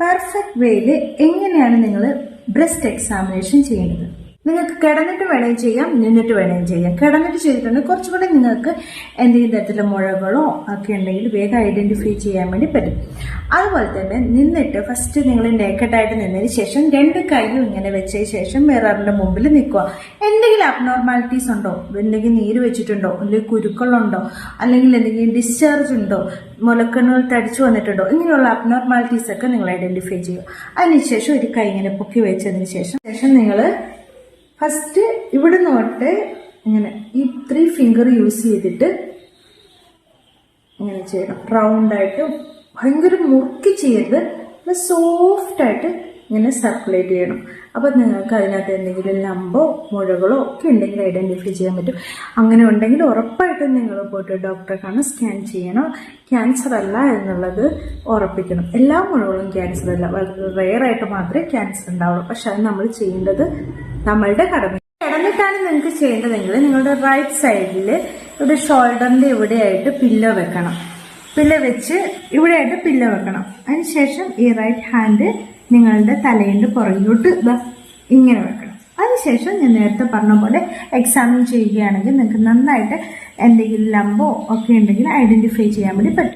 Perfect വേയിൽ എങ്ങനെയാണ് നിങ്ങൾ ബ്രസ്റ്റ് എക്സാമിനേഷൻ ചെയ്യുന്നത്? നിങ്ങൾക്ക് കിടന്നിട്ട് വേണമെങ്കിൽ ചെയ്യാം, നിന്നിട്ട് വേണമെങ്കിൽ ചെയ്യാം. കിടന്നിട്ട് ചെയ്തിട്ടുണ്ടെങ്കിൽ കുറച്ചുകൂടെ നിങ്ങൾക്ക് എന്തെങ്കിലും തരത്തിലുള്ള മുഴകളോ ഒക്കെ ഉണ്ടെങ്കിൽ വേഗം ഐഡന്റിഫൈ ചെയ്യാൻ വേണ്ടി പറ്റും. അതുപോലെ തന്നെ നിന്നിട്ട് ഫസ്റ്റ് നിങ്ങൾ നേക്കഡായിട്ട് നിന്നതിന് ശേഷം 2 കൈയും ഇങ്ങനെ വെച്ചതിന് ശേഷം മിററിന്റെ മുമ്പിൽ നിൽക്കുക. എന്തെങ്കിലും അബ്നോർമാലിറ്റീസ് ഉണ്ടോ, എന്തെങ്കിലും നീര് വെച്ചിട്ടുണ്ടോ, അല്ലെങ്കിൽ കുരുക്കളുണ്ടോ, അല്ലെങ്കിൽ എന്തെങ്കിലും ഡിസ്ചാർജ് ഉണ്ടോ, മുലക്കണ്ണുകൾ തടിച്ചു വന്നിട്ടുണ്ടോ, ഇങ്ങനെയുള്ള അബ്നോർമാലിറ്റീസ് ഒക്കെ നിങ്ങൾ ഐഡന്റിഫൈ ചെയ്യുക. അതിനുശേഷം ഒരു കൈ ഇങ്ങനെ പൊക്കി വെച്ചതിന് ശേഷം നിങ്ങൾ ഫസ്റ്റ് ഇവിടെ തൊട്ട് ഇങ്ങനെ ഈ 3 ഫിംഗർ യൂസ് ചെയ്തിട്ട് ഇങ്ങനെ ചെയ്യണം. റൗണ്ടായിട്ട് ഭയങ്കര മുറുക്കി ചെയ്ത് സോഫ്റ്റ് ആയിട്ട് ഇങ്ങനെ സർക്കുലേറ്റ് ചെയ്യണം. അപ്പൊ നിങ്ങൾക്ക് അതിനകത്ത് എന്തെങ്കിലും ലംബോ മുഴകളോ ഒക്കെ ഉണ്ടെങ്കിൽ ഐഡന്റിഫൈ ചെയ്യാൻ പറ്റും. അങ്ങനെ ഉണ്ടെങ്കിൽ ഉറപ്പായിട്ടും നിങ്ങൾ പോയിട്ട് ഡോക്ടറെ കാണാൻ സ്കാൻ ചെയ്യണം. ക്യാൻസർ അല്ല എന്നുള്ളത് ഉറപ്പിക്കണം. എല്ലാ മുഴകളും ക്യാൻസർ അല്ല, വളരെ റെയർ ആയിട്ട് മാത്രമേ ക്യാൻസർ ഉണ്ടാവുള്ളൂ. പക്ഷെ അത് നമ്മൾ ചെയ്യേണ്ടത് നമ്മളുടെ കടമ. കിടന്നിട്ടാണ് നിങ്ങൾക്ക് ചെയ്യേണ്ടതെങ്കിൽ നിങ്ങളുടെ റൈറ്റ് സൈഡിൽ ഇവിടെ ഷോൾഡറിന്റെ ഇവിടെയായിട്ട് പില്ലോ വെക്കണം. പില്ലോ വെച്ച് ഇവിടെയായിട്ട് പില്ലോ വെക്കണം. അതിനുശേഷം ഈ റൈറ്റ് ഹാൻഡ് നിങ്ങളുടെ തലയുടെ പുറകിലോട്ട് ഇങ്ങനെ വെക്കണം. അതിനുശേഷം ഞാൻ നേരത്തെ പറഞ്ഞ പോലെ എക്സാമിൻ ചെയ്യുകയാണെങ്കിൽ നിങ്ങൾക്ക് നന്നായിട്ട് എന്തെങ്കിലും ലംബോ ഒക്കെ ഉണ്ടെങ്കിൽ ഐഡന്റിഫൈ ചെയ്യാൻ വേണ്ടി പറ്റും.